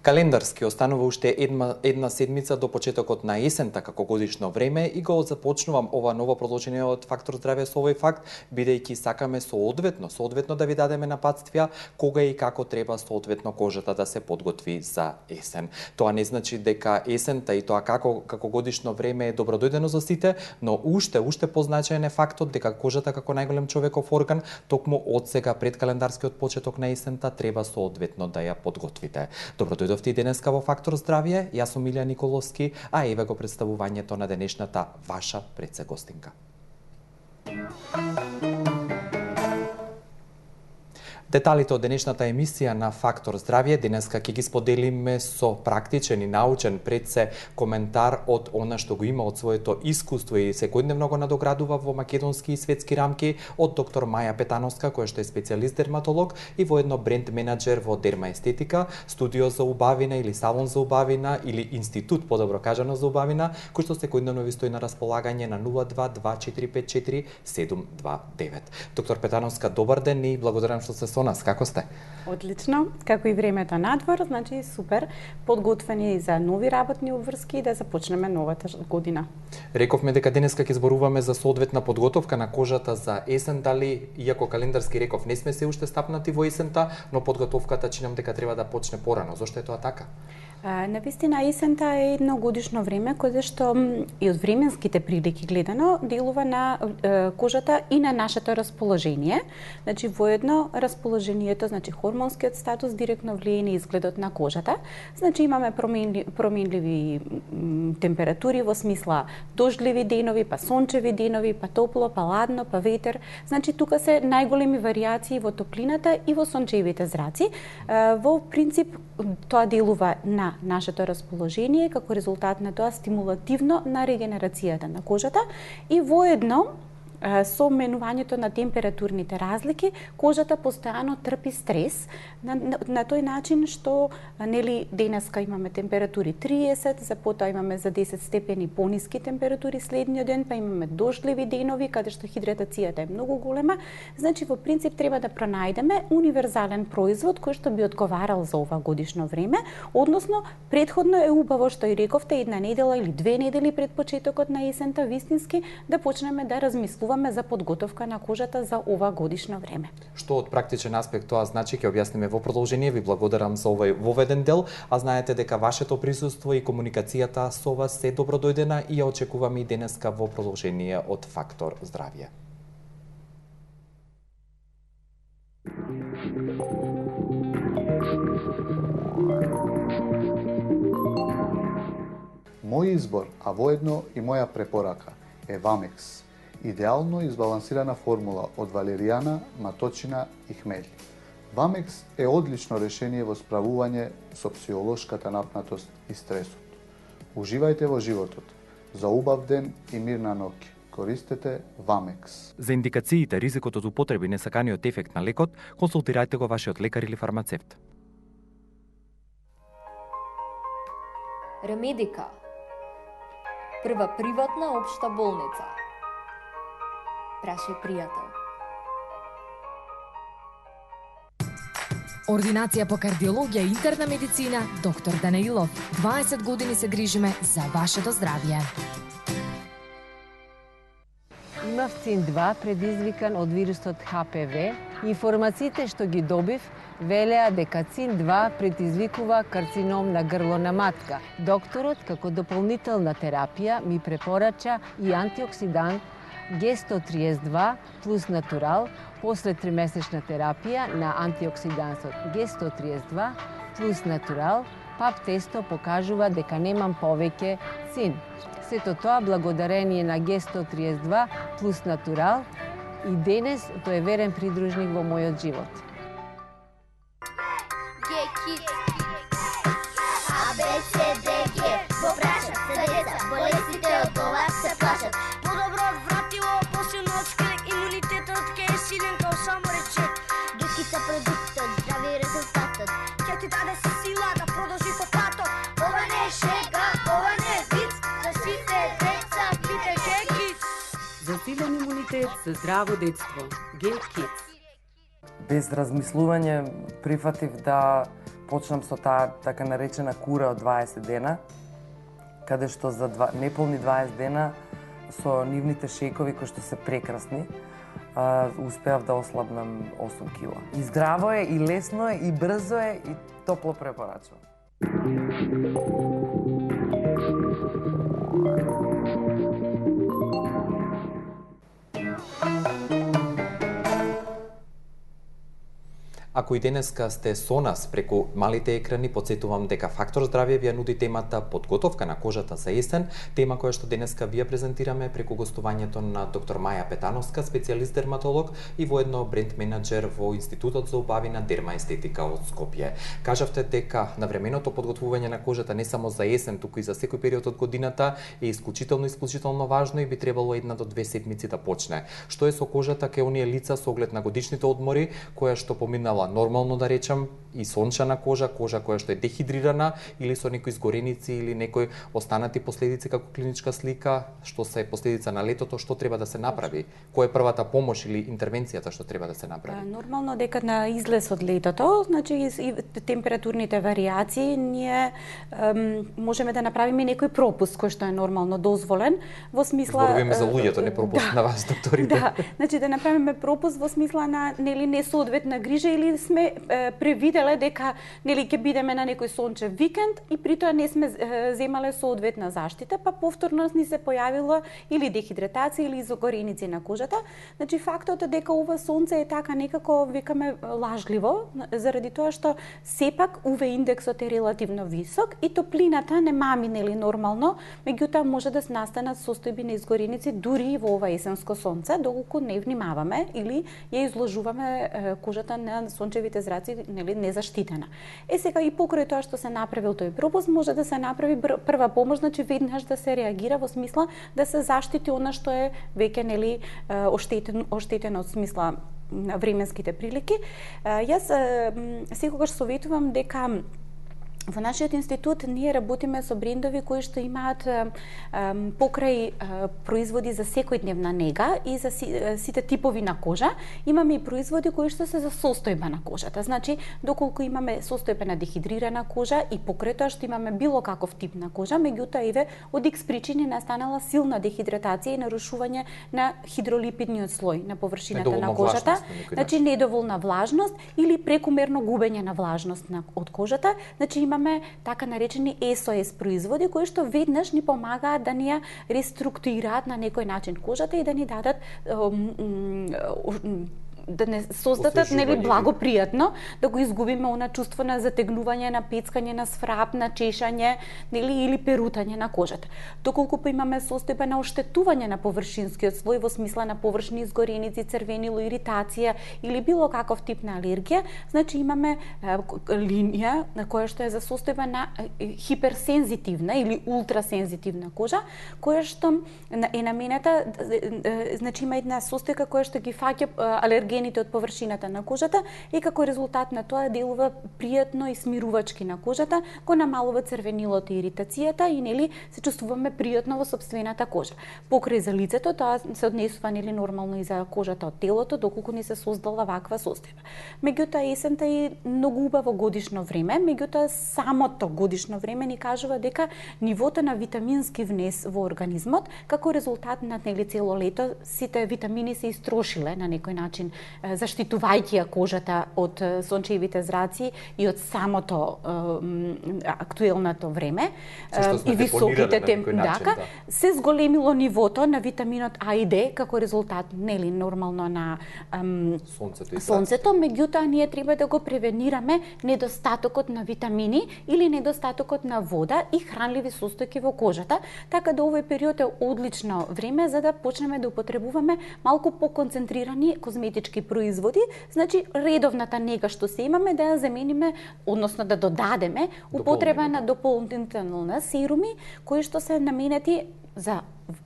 Календарски останува уште една седмица до почетокот на есента како годишно време и го започнувам ова ново продолжение од Фактор здравје со овој факт, бидејќи сакаме соодветно да ви дадеме напатствија кога и како треба соодветно кожата да се подготви за есен. Тоа не значи дека есента и тоа како годишно време е добродојдено за сите, но уште позначаен е фактот дека кожата како најголем човеков орган токму од сега пред календарскиот почеток на есента треба соодветно да ја подготвите. Дојдовте и денеска во Фактор здравје, јас сум Илија Николовски, а еве го представувањето на денешната ваша предсегостинка. Деталите од денешната емисија на Фактор здравје денеска ќе ги споделиме со практичен и научен предсе коментар од она што го има од своето искуство и секојдневно го надоградува во македонски и светски рамки од доктор Маја Петановска, која што е специјалист дерматолог и воедно бренд менаџер во Дермаестетика, студио за убавина или салон за убавина или институт, подобро кажано, за убавина, кој што секојдневно ви стои на располагање на 022454 Доктор Петановска, добар ден и благодарам што сте со нас. Како сте? Одлично, како и времето надвор, значи супер, подготвени за нови работни обврски да започнеме новата година. Рековме дека денеска ќе зборуваме за соодветна подготовка на кожата за есен, дали, иако календарски реков, не сме се уште стапнати во есента, но подготовката чинам дека треба да почне порано. Зошто е тоа така? Навистина, есента е едно годишно време кое што и од временските прилики гледано делува на кожата и на нашето расположение. Значи воедно расположението, значи хормонскиот статус директно влијае на изгледот на кожата. Значи имаме променливи температури во смисла дождливи денови, па сончеви денови, па топло, па ладно, па ветер. Значи тука се најголеми варијации во топлината и во сончевите зраци. Во принцип тоа делува на нашето расположение, како резултат на тоа стимулативно на регенерацијата на кожата и воедно со менувањето на температурните разлики, кожата постојано трпи стрес на тој начин што нели денеска имаме температури 30, за потоа имаме за 10 степени пониски температури следниот ден, па имаме дождливи денови каде што хидратацијата е многу голема. Значи во принцип треба да пронајдеме универзален производ кој што би одговарал за ова годишно време, односно претходно е убаво што и рековте една недела или 2 недели пред почетокот на есента вистински да почнеме да размислуваме за подготовка на кожата за ова годишно време. Што од практичен аспект тоа значи, ќе објасниме во продолжение. Ви благодарам за овој воведен дел, а знаете дека вашето присуство и комуникацијата со вас се добродојдена и ја очекуваме и денеска во продолжение од Фактор здравје. Мој избор, а воедно и моја препорака е Вамекс. Идеално избалансирана формула од валеријана, маточина и хмели. Вамекс е одлично решение во справување со психолошката напнатост и стресот. Уживајте во животот. За убав ден и мирна ноќ. Користете Вамекс. За индикациите, ризикот од употреби и несаканиот ефект на лекот, консултирајте го вашиот лекар или фармацевт. Ремедика. Прва приватна општа болница. Прашај пријател. Ординација по кардиологија и интерна медицина, доктор Данаилов. 20 години се грижиме за вашето здравје. Имав СИН-2 предизвикан од вирусот ХПВ. Информациите што ги добив велеа дека СИН-2 предизвикува карцином на грло на матка. Докторот, како дополнителна терапија, ми препорача и антиоксидант Г132 плюс натурал после 3-месечна терапија на антиоксидансот Г132 плюс натурал. ПАП тесто покажува дека немам повеќе СИН. Сето тоа благодарение на Г132 плюс натурал и денес тој е верен придружник во мојот живот. Во прашат се деца, болестите од ова се плашат. Подобро вратило, посилно од скрек, имунитетот ке е силен као само речек. Дуки са продуктот, здрави резултатот. Ке ти даде сила да продолжи по патот. Ова не е шега, ова не е виц. Пакет за здраво детство. G-Kids. Без размислување прифатив да почнам со таа така наречена кура од 20 дена, каде што за неполни 20 дена со нивните шејкови кои што се прекрасни, успеав да ослабнам 8 кила. И здраво е, и лесно е, и брзо е, и топло препорачувам. Ако и денеска сте со нас преку малите екрани, подсетувам дека Фактор здравје ви ја нуди темата подготовка на кожата за есен, тема која што денеска ви ја презентираме преку гостувањето на доктор Маја Петановска, специјалист дерматолог и воедно бренд менаџер во Институтот за убавина дермаестетика од Скопје. Кажавте дека навременото подготвување на кожата не само за есен, туку и за секој период од годината е исклучително важно и би требало 1 до 2 седмици да почне. Што е со кожата кај оние лица со оглед на годишните одмори, која што поминала нормално да речам и сончана кожа која што е дехидрирана или со некои изгореници или некои останати последици како клиничка слика, што се последица на летото, што треба да се направи? Која е првата помош или интервенцијата што треба да се направи? Нормално дека на излез од летото, значи и температурните варијации, ние можеме да направиме некој пропуск кој што е нормално дозволен во смисла Зборуваме за луѓето, не пропуск на вас докторите. Да, значи да направиме пропуск во смисла на несоодветна грижа или сме превиделе дека ќе бидеме на некој сончев викенд и при тоа не сме земале соодветна заштита, па повторно ни се појавила или дехидратација или изгореници на кожата. Значи фактот е дека ова сонце е така некако викаме лажливо, заради тоа што сепак УВ индексот е релативно висок и топлината не мами нормално, меѓутоа може да настанат состојби на изгореници дури и во ова есенско сонце, доколку не внимаваме или ја изложуваме кожата на сончевите зраци незаштитена. Сега и покрај тоа што се направил тој пропуск, може да се направи прва помош, значи веднаш да се реагира во смисла да се заштити она што е веќе оштетено од смисла на временските прилики. Јас секогаш советувам дека во нашиот институт ние работиме со брендови кои што имаат покрај производи за секојдневна нега и за сите типови на кожа, имаме и производи кои што се за состојба на кожата. Значи, доколку имаме состојба на дехидрирана кожа и покрај тоа што имаме било каков тип на кожа, меѓутоа еве од X причини настанала силна дехидратација и нарушување на хидролипидниот слој на површината на кожата, значи недоволна влажност или прекумерно губење на влажност од кожата, значи имаме така наречени SOS производи кои што веднаш ни помагаат да ни ја реструктурираат на некој начин кожата и да ни дадат да не создадат благопријатно, да го изгубиме она чувство на затегнување, на пецкање, на сфрап, на чешање, или перутање на кожата. Доколку имаме состојба на оштетување на површинскиот слој во смисла на површни изгореници, црвенило, иритација или било каков тип на алергија, значи имаме линија на која што е за состојба на хиперсензитивна или ултрасензитивна кожа, која што е наменета, значи има една состојка која што ги фаќа алергените од површината на кожата и како резултат на тоа делува пријатно и смирувачки на кожата, кој намалува црвенилото и иритацијата и се чувствуваме пријатно во сопствената кожа. Покрај за лицето тоа се однесува нормално и за кожата од телото, доколку ни се создала ваква состојба. Меѓутоа есента е многу убаво годишно време, меѓутоа самото годишно време ни кажува дека нивото на витамински внес во организмот како резултат на цело лето сите витамини се истрошиле на некој начин, заштитувајќи ја кожата од сончевите зраци и од самото актуелното време и високите температури, се зголемило нивото на витаминот А и Д како резултат нормално на сонцето, меѓутоа ние треба да го превенираме недостатокот на витамини или недостатокот на вода и хранливи состојки во кожата, така да овој период е одлично време за да почнеме да употребуваме малку поконцентрирани козметички производи, значи редовната нега што се имаме да ја замениме, односно да додадеме употреба на дополнителни серуми кои што се наменети за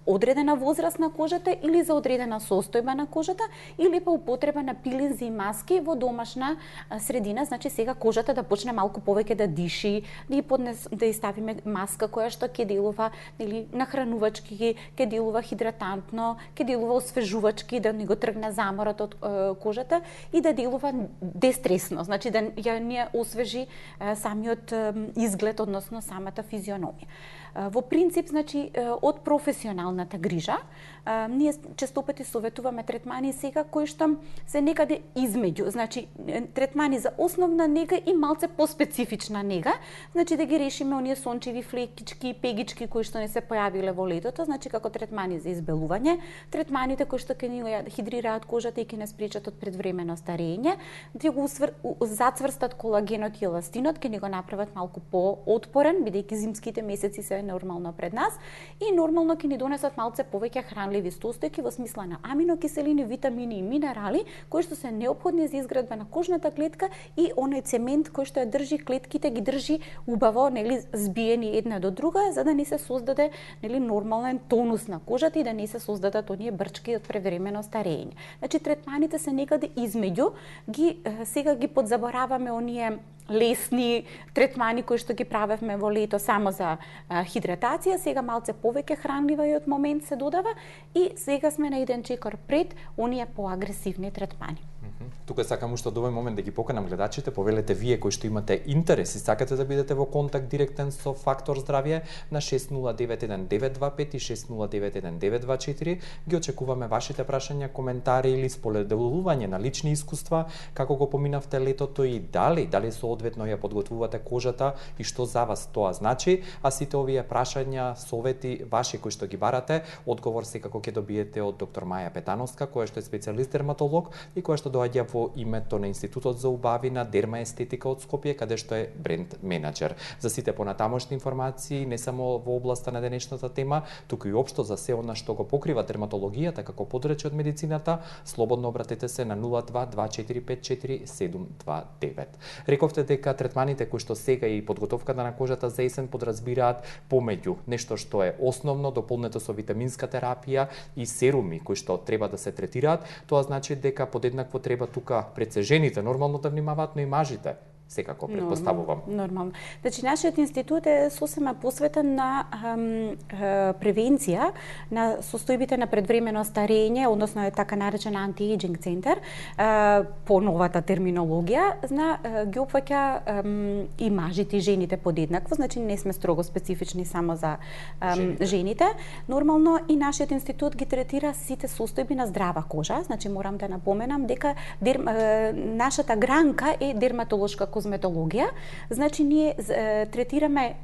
одредена возраст на кожата или за одредена состојба на кожата, или па употреба на пилинзи и маски во домашна средина, значи сега кожата да почне малку повеќе да диши, да ставиме маска која што ќе делува нели нахранувачки, ќе делува хидратантно, ќе делува освежувачки, да не го тргне заморот од кожата и да делува дестресно, значи да ја не освежи самиот изглед, односно самата физиономија. Во принцип, значи, од професионалната грижа, ние честопати советуваме третмани сега кои што се некаде измеѓу, значи третмани за основна нега и малце поспецифична нега, значи да ги решиме оние сончеви флекички и пегички кои што не се појавиле во летото, значи како третмани за избелување, третманите кои што ќе ни хидрираат кожата и ќе не спречат од предвремено старење, да го зацврстат колагенот и еластинот, ќе ни го направат малку поотпорен, бидејќи зимските месеци се нормално пред нас, и нормално ќе ни донесат малце повеќе хранливи состојки во смисла на аминокиселини, витамини и минерали кои што се неопходни за изградба на кожната клетка и оној цемент кој што ја држи клетките, ги држи убаво, нели, збиени една до друга, за да не се создаде, нели, нормален тонус на кожата и да не се создадат оние брчки од превремено старење. Значи третманите се некаде измеѓу, сега ги подзабораваме оние лесни третмани кои што ги правевме во лето само за хидратација, сега малце повеќе хранлива и од момент се додава и сега сме на еден чекор пред оние поагресивни третмани. Тука сакам уште од овој момент да ги поканам гледачите, повелете вие кои што имате интерес и сакате да бидете во контакт директен со Фактор здравје на 6091-925 и 6091-924. Ги очекуваме вашите прашања, коментари или споделување на лични искуства, како го поминавте летото и дали соодветно ја подготвувате кожата и што за вас тоа значи, а сите овие прашања, совети ваши кои што ги барате, одговор секако ќе добиете од доктор Маја Петановска, која што е специјалист дерматолог и која што доаѓа во името на Институтот за убавина Дермаестетика од Скопје, каде што е бренд менаџер. За сите понатамошни информации, не само во областа на денешната тема, туку и општо за се она што го покрива дерматологијата како подрече од медицината, слободно обратете се на 02-2454-729. Рековте дека третманите кои што сега и подготовката на кожата за есен подразбираат помеѓу нешто што е основно, дополнето со витаминска терапија и серуми кои што треба да се третираат. Тоа значи дека подеднакво треба тука пред се жените нормално да внимаваат, но и мажите. Секако претпоставувам. Нормално. Значи, нашиот институт е сосема посветен на превенција на состојбите на предвремено старење, односно е така наречен анти-ејджинг центар, по новата терминологија, ги опфаќа и мажите и жените подеднакво, значи не сме строго специфични само за жените. Нормално и нашиот институт ги третира сите состојби на здрава кожа, значи морам да напоменам дека нашата гранка е дерматолошка козметологија, значи ние третираме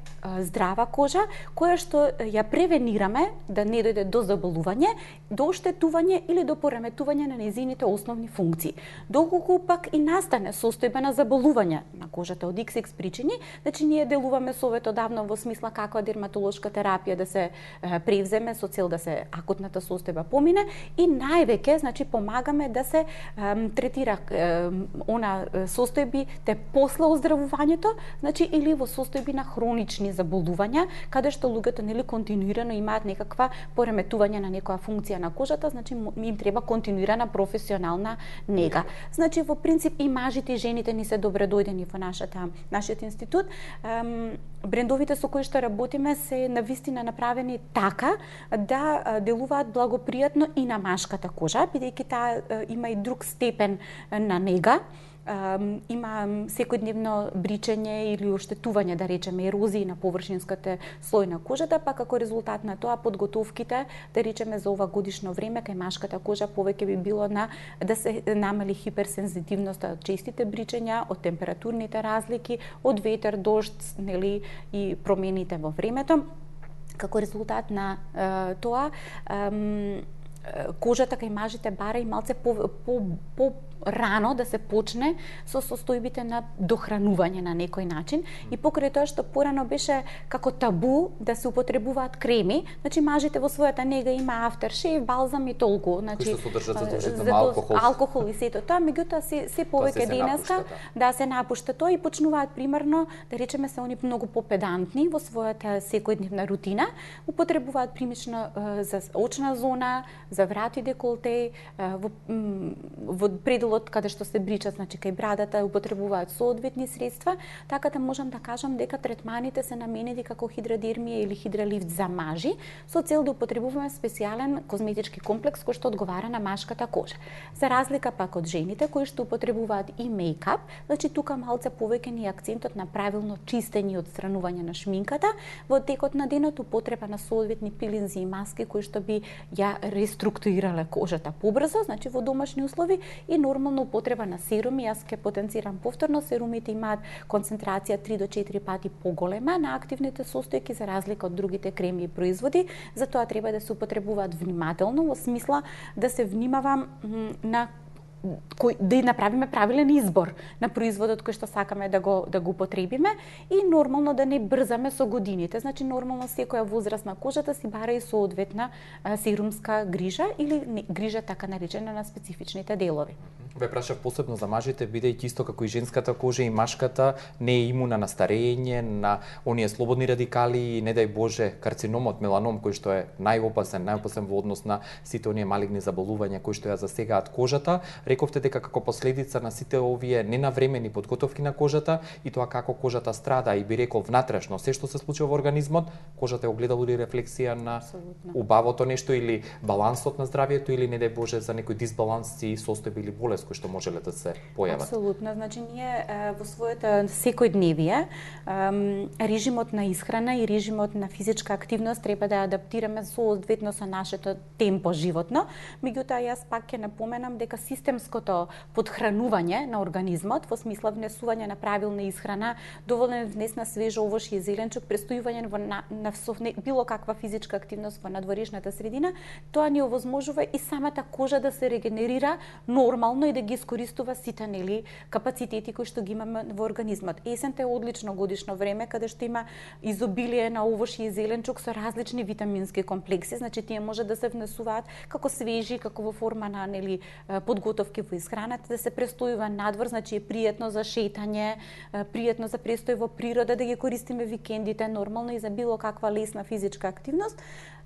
здрава кожа, која што ја превенираме да не дојде до заболување, до оштетување или до пореметување на нејзините основни функции. Доколку пак и настане состојба на заболување на кожата од XX причини, значи ние делуваме совет одавно во смисла каква дерматолошка терапија да се превземе со цел да се акутната состојба помине и највеќе, значи помагаме да се третира она состојби после оздравувањето, значи или во состојби на хронични заболувања, каде што луѓето нели континуирано имаат некаква пореметување на некоја функција на кожата, значи им треба континуирана професионална нега. Значи во принцип и мажите и жените ни се добре дојдени во нашиот институт. Брендовите со кои што работиме се навистина направени така да делуваат благопријатно и на машката кожа, бидејќи таа има и друг степен на нега. Има секојдневно бричење или оштетување, да речеме, ерозии на површинската слој на кожата, па како резултат на тоа подготовките, да речеме, за ова годишно време кај машката кожа повеќе би било да се намали хиперсензитивноста од честите бричења, од температурните разлики, од ветер, дожд, нели, и промените во времето. Како резултат на тоа, кожата кај мажите бара и малце рано да се почне со состојбите на дохранување на некој начин и покрај тоа што порано беше како табу да се употребуваат креми, значи мажите во својата нега има aftershave, балзам и толку, значи кои што содржат задолжително алкохол и сето тоа, меѓутоа се повеќе денеска да се напушта тоа и почнуваат примерно да речеме се они многу попедантни во својата секојдневна рутина, употребуваат примично за очна зона, за врат и деколте, во пределот каде што се бричат, значи кај брадата употребуваат соодветни средства, така да можам да кажам дека третманите се наменети како хидрадермија или хидралифт за мажи, со цел да употребуваме специјален козметички комплекс кој што одговара на машката кожа. За разлика пак од жените кои што употребуваат и мејкап, значи тука малце повеќе ни акцентот на правилно чистење и отстранување на шминката, во текот на денот употреба на соодветни пилинзи и маски кои што би ја реструктурирале кожата побрзо, значи во домашни услови и нормално употреба на серуми. Јас ќе потенцирам повторно, серумите имаат концентрација 3 до 4 пати поголема на активните состојки за разлика од другите креми и производи, затоа треба да се употребуваат внимателно во смисла да се внимава на да направиме правилен избор на производот кој што сакаме да го употребиме и нормално да не брзаме со годините. Значи нормално секоја возраст на кожата си бара и соодветна серумска грижа или грижа така наречена на специфичните делови. Ве прашав посебно за мажите, бидејќи исто како и женската кожа и машката не е имуна на старење, на оние слободни радикали и не дај Боже карциномот, меланом кој што е најопасен во однос на сите оние малигни заболувања кои што ја засегаат кожата. Рековте дека како последица на сите овие ненавремени подготовки на кожата и тоа како кожата страда и би рекол внатрешно се што се случува во организмот, кожата е огледало или рефлексија на убавото нешто или балансот на здравието или не дај Боже за некој дисбаланс и состојба или болест кои што можеле да се појават. Апсолутно, значи ние во својата секојдневие режимот на исхрана и режимот на физичка активност треба да адаптираме соодветно со нашето темпо животно. Меѓутоа јас пак ќе напоменам дека системското подхранување на организмот во смисла внесување на правилна исхрана, доволен внес на свежо овошје и зеленчук, престојување на било каква физичка активност во надворешната средина, тоа ни овозможува и самата кожа да се регенерира нормално и да ги искористува сите капацитети кои што ги имаме во организмот. Есента е одлично годишно време каде што има изобилие на овошје и зеленчук со различни витамински комплекси, значи тие може да се внесуваат како свежи, како во форма на подготовки во исхраната, да се престојува надвор, значи е пријатно за шетање, пријатно за престој во природа, да ги користиме викендите нормално и за било каква лесна физичка активност.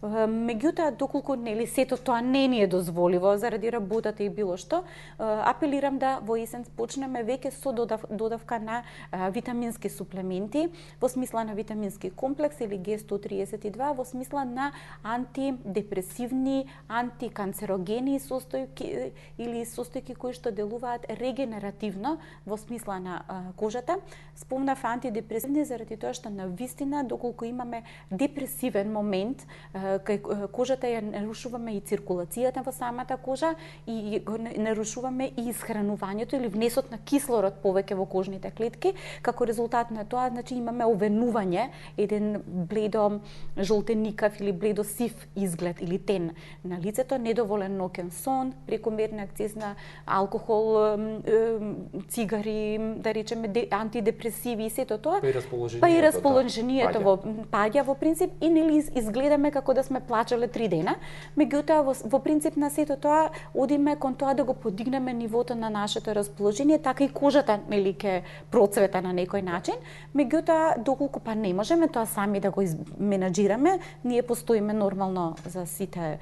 Меѓутоа, доколку сето тоа не ни е дозволиво заради работата и било што, апелирам да во есен почнеме веќе со додавка на витамински суплементи во смисла на витамински комплекс или Г132 во смисла на антидепресивни, антиканцерогени состојки или состојки кои што делуваат регенеративно во смисла на кожата. Спомнав антидепресивни заради тоа што навистина доколку имаме депресивен момент, кај кожата ја нарушуваме и циркулацијата во самата кожа и нарушуваме и исхранувањето или внесот на кислород повеќе во кожните клетки. Како резултат на тоа, значи имаме овенување, еден бледо жолтеникав или бледо сив изглед или тен на лицето, недоволен ноќен сон, прекомерен акцес на алкохол, цигари, да речеме антидепресиви и сето тоа. Па и расположението паѓа во принцип и нели изгледаме како да сме плачеле 3 дена. Меѓутоа во принцип на сето тоа одиме кон тоа да го подигнеме нивото на нашето расположение, така и кожата нели ќе процвета на некој начин. Меѓутоа доколку па не можеме тоа сами да го менаџираме, ние постоиме нормално за сите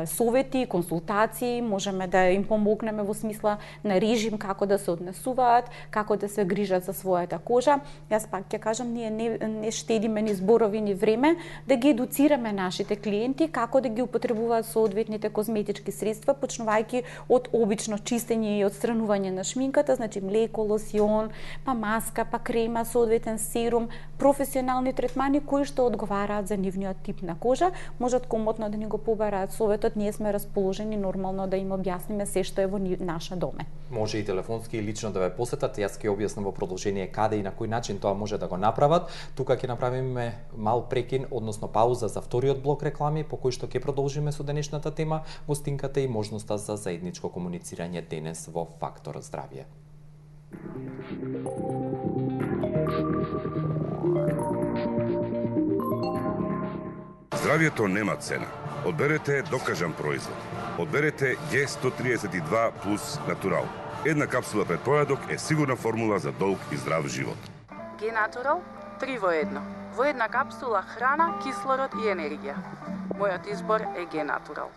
совети, консултации, можеме да им помогнеме во смисла на режим како да се однесуваат, како да се грижат за својата кожа. Јас пак ќе кажам, ние не штедиме ни зборови ни време да ги едуцираме нашите клиенти како да ги употребуваат соодветните козметички средства, почнувајќи од обично чистење и отстранување на шминката, значи млеко, лосион, па маска, па крема, соодветен серум, професионални третмани кои што одговараат за нивниот тип на кожа. Можат комотно да ни го побараат советот, ние сме расположени нормално да им објасниме се што е во наша доме. Може и телефонски и лично да ве посетат, јас ќе објаснам во продолжение каде и на кој начин тоа може да го направат. Тука ќе направиме мал прекин, односно пауза за вториот блок реклами по кои што ќе продолжиме со денешната тема, гостинката и можноста за заедничко комуницирање денес во Фактор здравје. Здравјето нема цена. Одберете докажан производ. Одберете Г132 плюс натурал. Една капсула пред појадок е сигурна формула за долг и здрав живот. Г-Натурал 3 во 1. Во една капсула храна, кислород и енергија. Мојот избор е Г-Натурал.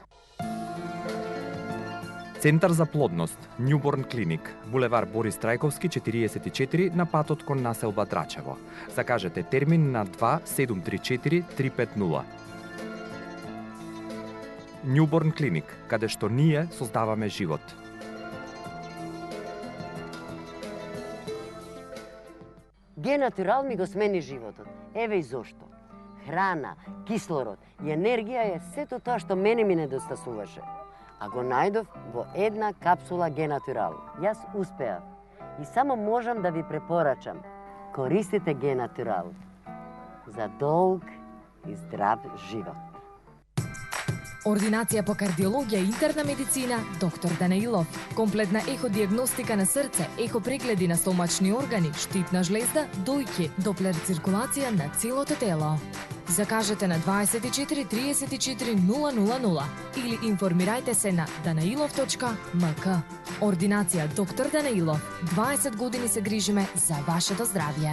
Центар за плодност, Newborn Clinic, булевар Борис Трајковски 44 на патот кон населба Драчево. Закажете термин на 2734 350. Newborn Clinic, каде што ние создаваме живот. Г-Натурал ми го смени животот. Еве и зошто. Храна, кислород и енергија е сето тоа што мене ми недостасуваше. А го најдов во една капсула Г-Натурал. Јас успеав. И само можам да ви препорачам. Користите Г-Натурал за долг и здрав живот. Ординација по кардиологија и интерна медицина, доктор Данаилов. Комплетна еходиагностика на срце, ехопрегледи на стомачни органи, штитна жлезда, дојки, доплер циркулација на целото тело. Закажете на 24 34 000 или информирајте се на danailov.mk. Ординација доктор Данаилов. 20 години се грижиме за вашето здравје.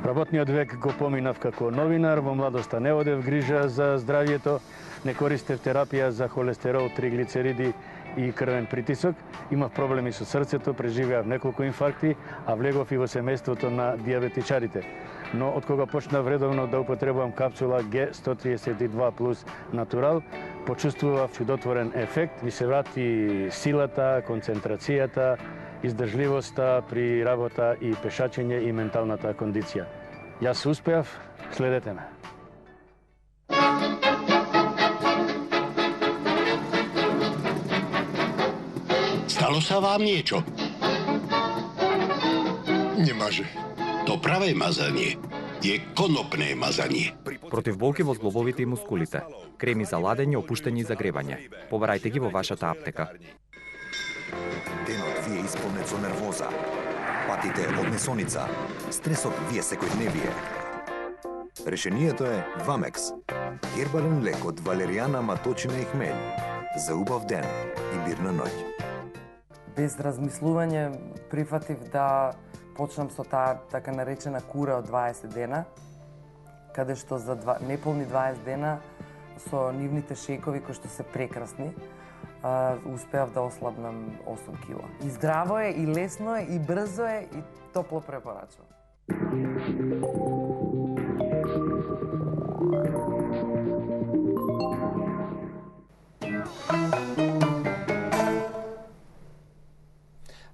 Работниот век го поминав како новинар, во младоста не одев грижа за здравјето, не користев терапија за холестерол, триглицериди и крвен притисок. Имав проблеми со срцето, преживеав неколку инфаркти, а влегов и во семејството на диабетичарите. Но од кога почнав редовно да употребувам капсула Г132 плюс натурал, почувствував чудотворен ефект, ми се врати силата, концентрацијата, издржливоста при работа и пешачење и менталната кондиција. Јас успеав, следете ме. Stalo sa vám niečo? Nemaže. To pravé mazanie je konopné mazanie. Против болки во зглобовите и мускулите, креми за ладење, опуштање и загревање. Побарајте ги во вашата аптека. Денот ви е исполнет со нервоза, патите од несоница, стресот ви е секојдневие. Решението е Вамекс, хербален лек од валеријана, маточина и хмелј, за убав ден и мирна ноќ. Без размислување прифатив да почнам со таа така наречена кура од 20 дена, каде што за неполни 20 дена со нивните шејкови кои што се прекрасни, успеав да ослабнам 8 кила. И здраво е, и лесно е, и брзо е, и топло препорачувам.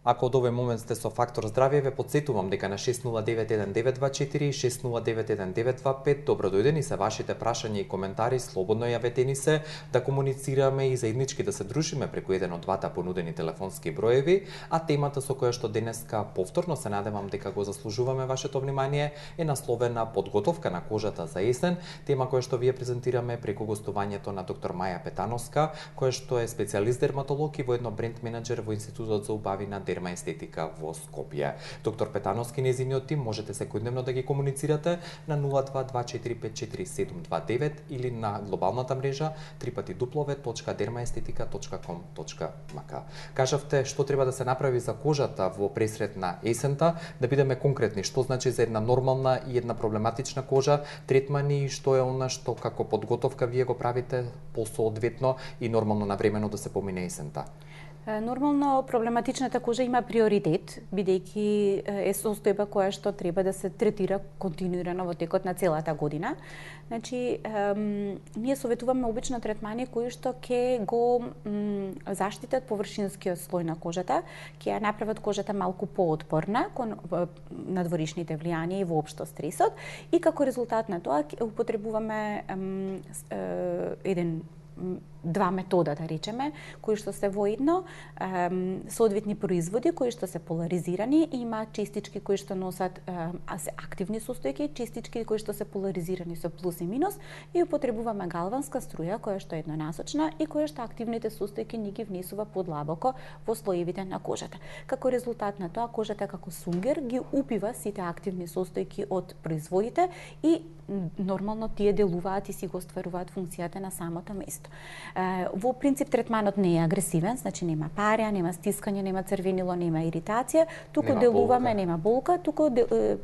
Ако од овој момент сте со Фактор здравје, ве потсетувам дека на 6091924 и 6091925 добро дојдени се вашите прашања и коментари, слободно јавете ни се да комуницираме и заеднички да се дружиме преку еден од двата понудени телефонски броеви, а темата со која што денеска повторно се надевам дека го заслужуваме вашето внимание е насловена подготовка на кожата за есен, тема која што вие презентираме преку гостувањето на доктор Маја Петановска, која што е специјалист дерматолог и воедно бренд менаџер во Институтот за убавина естетика во Скопје. Доктор Петановски и нејзиниот тим можете секојдневно да ги комуницирате на 0224547729 или на глобалната мрежа www.dermaestetika.com.mk. Кажавте што треба да се направи за кожата во пресред на есента, да бидеме конкретни, што значи за една нормална и една проблематична кожа, третмани и што е она што како подготовка вие го правите посоодветно и нормално навремено да се помине есента. Нормално проблематичната кожа има приоритет, бидејќи е состојба која што треба да се третира континуирано во текот на целата година. Значи, ние советуваме обично третмани кои што ќе го заштитат површинскиот слој на кожата, ќе ја направат кожата малку поотпорна кон надворишните влијанија и воопшто стресот, и како резултат на тоа употребуваме еден два метода, да речеме, кои што се воедно, соодветни производи кои што се поларизирани, има честички кои што носат се активни состојки, честички кои што се поларизирани со плюс и минус, и употребуваме галванска струја која што е еднонасочна и која што активните состојки ни ги внесува подлабоко во слоевите на кожата. Како резултат на тоа, кожата како сунгер ги упива сите активни состојки од производите и нормално тие делуваат и си го остваруваат функцијата на самото место. Во принцип третманот не е агресивен, значи нема пареа, нема стискање, нема црвенило, нема иритација, туку нема делуваме, болка. нема болка, туку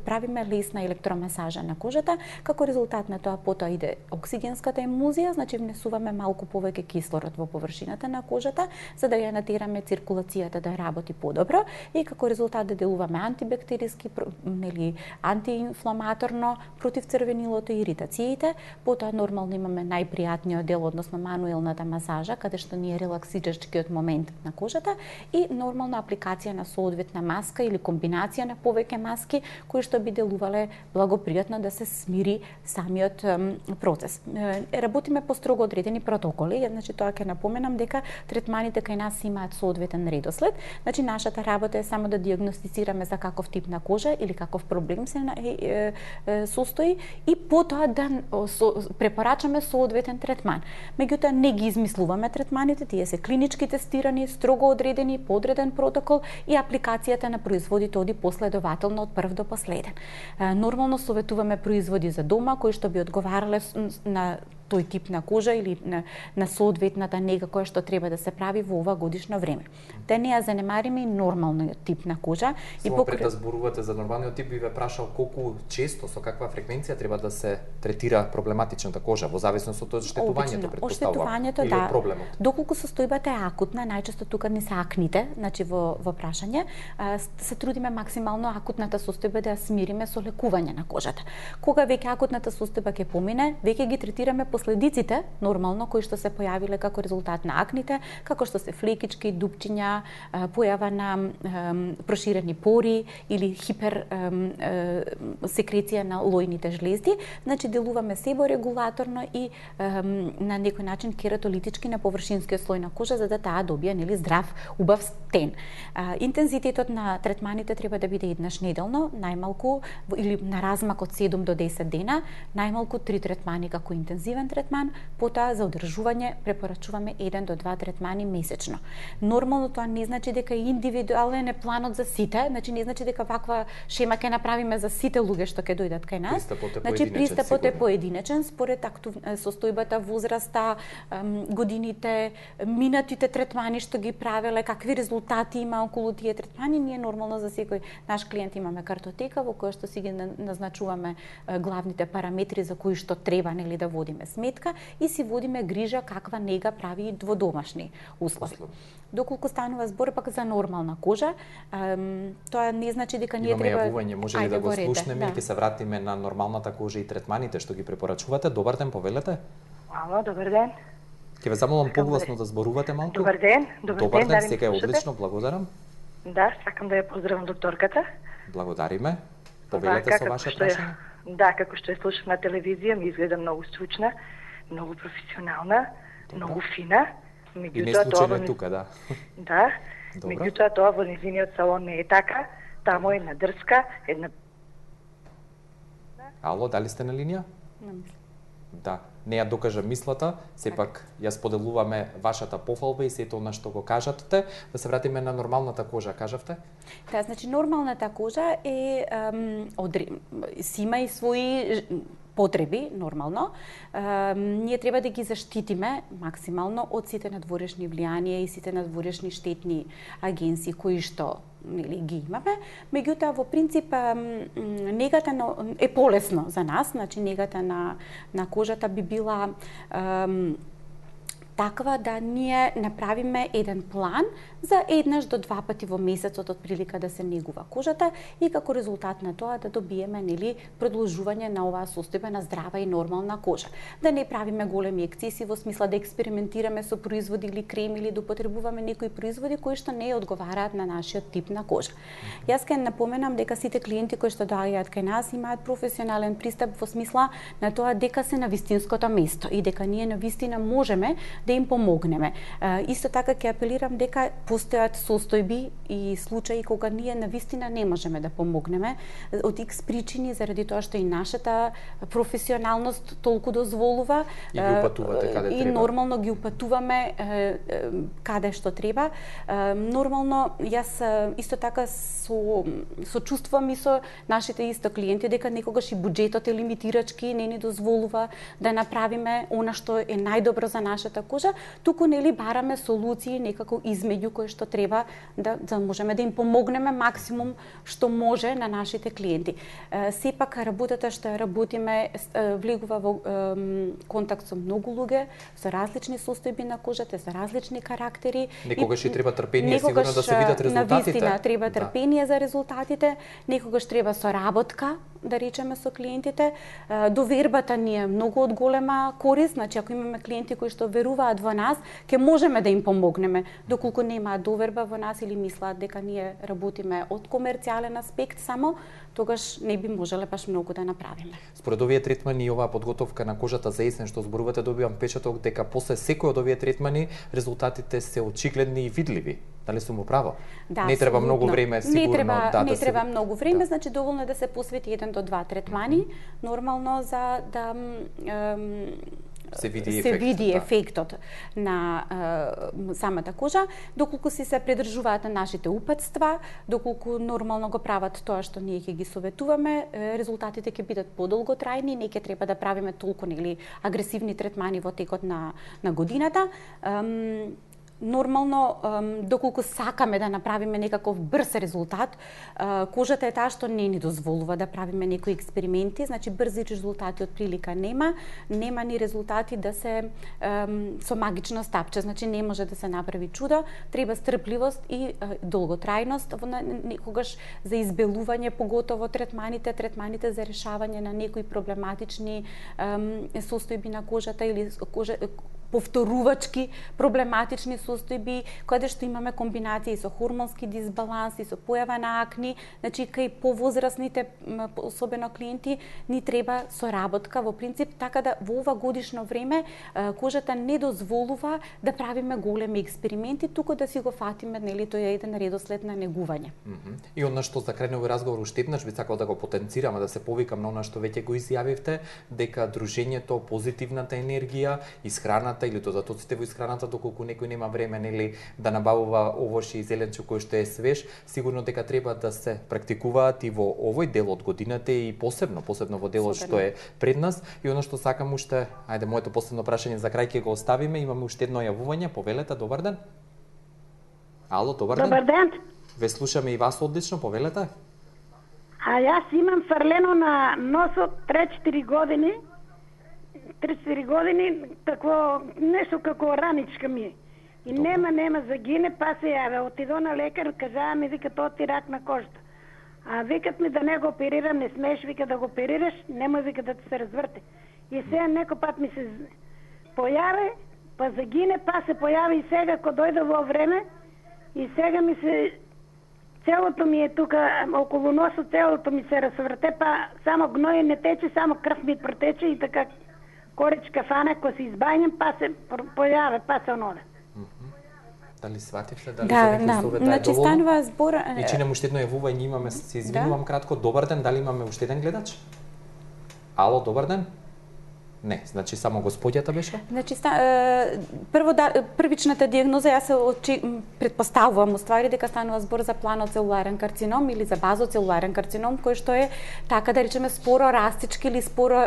правиме лесна електромасажа на кожата. Како резултат на тоа потоа иде оксигенската емулзија, значи внесуваме малку повеќе кислород во површината на кожата, за да ја натераме циркулацијата да работи подобро и како резултат да делуваме антибактериски, нели антиинфламаторно, против црвенилото и иритациите. Потоа нормално имаме најпријатниот дел, односно мануелната масажа, каде што ни е релаксирачкиот момент на кожата и нормална апликација на соодветна маска или комбинација на повеќе маски кои што би делувале благопријатно да се смири самиот процес. Работиме по строго одредени протоколи, значи тоа ќе напоменам дека третманите кај нас имаат соодветен редослед. Значи нашата работа е само да дијагностицираме за каков тип на кожа или каков проблем се состои и потоа да препорачаме соодветен третман. Меѓутоа не ги измислуваме третманите, тие се клинички тестирани, строго одредени, по одреден протокол и апликацијата на производите оди последователно од прв до последен. Нормално советуваме производи за дома кои што би одговарале на тој тип на кожа или на соодветната нега која што треба да се прави во ова годишно време. Да не ја занемариме и нормалниот тип на кожа. Само пред да зборувате за нормалниот тип, би ве прашал колку често, со каква фреквенција треба да се третира проблематичната кожа, во зависност од оштетувањето, претпоставувам, или од проблемот. Доколку состојбата е акутна, најчесто тука не се акните, значи во прашање, се трудиме максимално акутната состојба да ја смириме со лекување на кожата. Кога веќе акутната состојба ќе помине, веќе ги третираме последиците, нормално, кои што се појавиле како резултат на акните, како што се флекички, дупчиња, појава на проширени пори или хипер секреција на лојните жлезди, значи делуваме себорегулаторно и на некој начин кератолитички на површинскиот слој на кожа за да таа добие нели здрав, убав стен. Интензитетот на третманите треба да биде еднаш неделно, најмалку или на размак од 7 до 10 дена, најмалку 3 третмани како интензивен третман, потоа за одржување препорачуваме 1 до 2 третмани месечно. Нормално тоа не значи дека индивидуален е планот за сите, значи не значи дека ваква шема ќе направиме за сите луѓе што ќе дојдат кај нас. Значи пристапот е поединечен според состојбата, возраста, годините, минатите третмани што ги правеле, какви резултати има околу тие третмани. Ние нормално за секој наш клиент имаме картотека во која што си ги назначуваме главните параметри за кои што треба нели да водиме сметка и си водиме грижа каква нега прави во домашни услови. Доколку станува збор пак за нормална кожа, тоа не значи дека ние треба... Имаме јавување, може ли да го слушнеме и ќе се вратиме на нормалната кожа и третманите што ги препорачувате? Добар ден, повелете. Ало, добар ден. Ќе ве замолам погласно да зборувате малку. Добар ден, добар ден, сега е одлично, благодарам. Да, сакам да ја поздравам докторката. Благодариме. Повелете со ваше прашање. Да, како што ја слушам на телевизија, ми изгледа многу стручна, многу професионална, многу фина. И не случајно е тука, да. Да, меѓутоа тоа во незиниот салон не е така, таму е една дрска, една... Ало, дали сте на линија? Да, не ја докажа мислата, сепак ја споделуваме вашата пофалба и сето она што го кажатте, да се вратиме на нормалната кожа, кажавте? Да, значи нормалната кожа е си има и своји потреби, нормално. Ние треба да ги заштитиме максимално од сите надворешни влијанија и сите надворешни штетни агенции кои што нели ги имаме. Меѓутоа во принцип негата е полесно за нас, значи негата на кожата би била таква да ние направиме еден план за еднаш до 2 пати во месецот од прилика да се негува кожата и како резултат на тоа да добиеме нели продолжување на оваа состојба на здрава и нормална кожа. Да не правиме големи ексцеси во смисла да експериментираме со производи или крем или да употребуваме некои производи кои што не одговараат на нашиот тип на кожа. Јас ќе напоменам дека сите клиенти кои што доаѓаат кај нас имаат професионален пристап во смисла на тоа дека се на вистинското место и дека ние на вистина можеме да им помогнеме. Исто така ќе апелирам дека постојат состојби и случаи кога ние навистина не можеме да помогнеме од X причини, заради тоа што и нашата професионалност толку дозволува и ги упатувате каде и треба. нормално ги упатуваме каде што треба. Нормално јас исто така сочувствувам и со нашите исто клиенти дека некогаш и буџетот е лимитирачки, не ни дозволува да направиме она што е најдобро за нашата кожа, туку нели бараме солуции некако измеѓу кои што треба да можеме да им помогнеме максимум што може на нашите клиенти. Сепак работата што ја работиме влегува во контакт со многу луѓе, со различни состојби на кожата, со различни карактери. Некогаш и треба трпение сигурно да се видат резултатите. Навистина треба трпение за резултатите, некогаш треба соработка, да речеме, со клиентите. Довербата ни е многу од голема корист, значи ако имаме клиенти кои што веруваат во нас, ќе можеме да им помогнеме. Доколку немаат доверба во нас или мислат дека ние работиме од комерцијален аспект само, тогаш не би можеле баш многу да направиме. Според овие третмани и оваа подготовка на кожата за есен што зборувате, добивам печаток дека после секој од овие третмани резултатите се очигледни и видливи. Дали сум во право? Да, не треба абсолютно. многу време сигурно не треба многу време, значи доволно е да се посвети 1 до 2 третмани, нормално за да се види ефектот на самата кожа, доколку се придржуваат на нашите упатства, доколку нормално го прават тоа што ние ќе ги советуваме, резултатите ќе бидат подолготрајни, не ќе треба да правиме толку нели агресивни третмани во текот на годината. Нормално, доколку сакаме да направиме некаков брз резултат, кожата е таа што не ни дозволува да правиме некои експерименти, значи брзи резултати од прилика нема ни резултати да се со магично стапче, значи не може да се направи чудо, треба стрпливост и долготрајност, некогаш за избелување, поготово третманите за решавање на некои проблематични состојби на кожата или повторувачки проблематични состојби, каде што имаме комбинации со хормонски дисбаланси, со појава на акни, значи кај повозрасните, особено клиенти, ни треба соработка во принцип, така да во ова годишно време кожата не дозволува да правиме големи експерименти, туку да си го фатиме, нели, тој е еден редослед на негување. И она што за крај на овој разговор уште еднаш би сакал да го потенцирам, да се повикам на она што веќе го изјавивте, дека дружењето, позитивната енергија, исхраната или додатоците во исхраната, доколку некој нема време нели да набавува овошје и зеленче кој што е свеж, сигурно дека треба да се практикуваат и во овој дел од годината и посебно во делот што е пред нас. И оно што сакам уште, ајде моето последно прашање за крај ќе го оставиме, имаме уште едно јавување, повелете, добар ден. Ало, добар ден. Добар ден. Ве слушаме и вас одлично, повелете. А јас имам фрлено на носот 3-4 години. 3-4 години, такво нешто како раничка ми е. И нема загине, па се јаве. Отидо на лекар, кажаа ми, вика, тоа ти рак на кожата. А викат ми да не го оперирам, не смееш, вика, да го оперираш, немој, вика, да ти се разврте. И сега некој пат ми се појави, па загине, па се појави и сега, кога дојде во време, и сега ми се, целото ми е тука, околу носот, целото ми се разврте, па само гној не тече, само крв ми протече и така коричка фана, кој се избајнем, па се појаве, па се оноде. Дали свативте, дали за некој совет е доволно? Станува збор... И чинем уште едно јавување, имаме, се извинувам кратко, добар ден, дали имаме уште еден гледач? Ало, добар ден? Не, значи само господјата беше? Значи, првичната диагноза, јас се предпоставувам уствари дека станува збор за планоцелуларен карцином или за базоцелуларен карцином, кој што е, така да речеме, споро растички или споро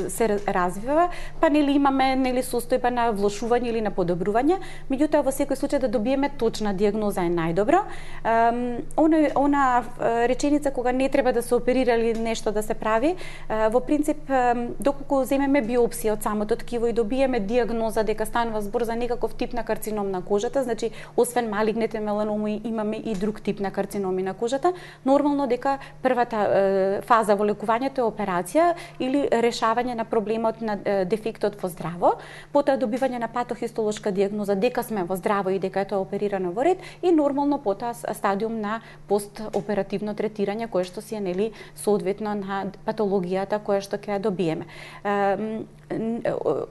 се развива, па нели имаме состојба на влошување или на подобрување. Меѓутоа, во секој случај да добиеме точна диагноза е најдобро. Она реченица кога не треба да се оперира или нешто да се прави, во принцип, доколку земеме биопсија од самото ткиво и добиеме диагноза дека станува збор за некаков тип на карцином на кожата, значи освен малигните меланоми имаме и друг тип на карциноми на кожата, нормално дека првата фаза во лекувањето е операција или решавање на проблемот на дефектот во здраво, потоа добивање на патохистолошка диагноза дека сме во здраво и дека е тоа оперирано во ред и нормално потоа стадиум на постоперативно третирање кое што си е нели соодветно на патологијата која што ќе ја добиеме.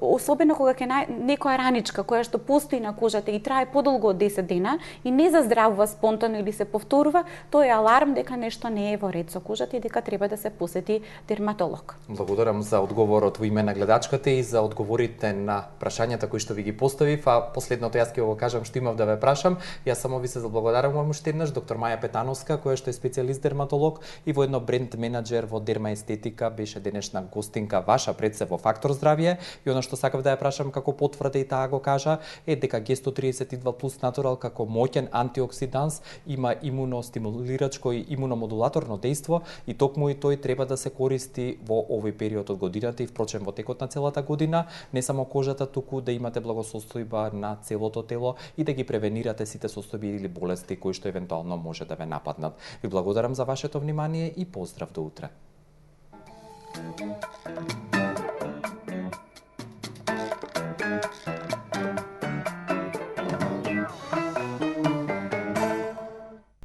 особено кога ќе некоја раничка која што постои на кожата и трае подолго од 10 дена и не заздравува спонтано или се повторува, тоа е аларм дека нешто не е во ред со кожата и дека треба да се посети дерматолог. Благодарам за одговорот во име на гледачката и за одговорите на прашањата кои што ви ги поставив, а последното јас ќе го кажам што имав да ве прашам. Јас само ви се заблагодарувам уште еднаш, доктор Маја Петановска, која што е специјалист дерматолог и воедно бренд менаџер во Дерма Естетика, беше денешна гостинка ваша пред се во Фактор здравје. И она што сакав да ја прашам како потврда и таа го кажа е дека Г132 плюс натурал како моќен антиоксиданс има имуностимулирачко и имуномодулаторно дејство и токму и тој треба да се користи во овој период од годината и впрочем во текот на целата година, не само кожата, туку да имате благосостојба на целото тело и да ги превенирате сите состојби или болести кои што евентуално може да ве нападнат. Ви благодарам за вашето внимание и поздрав до утре.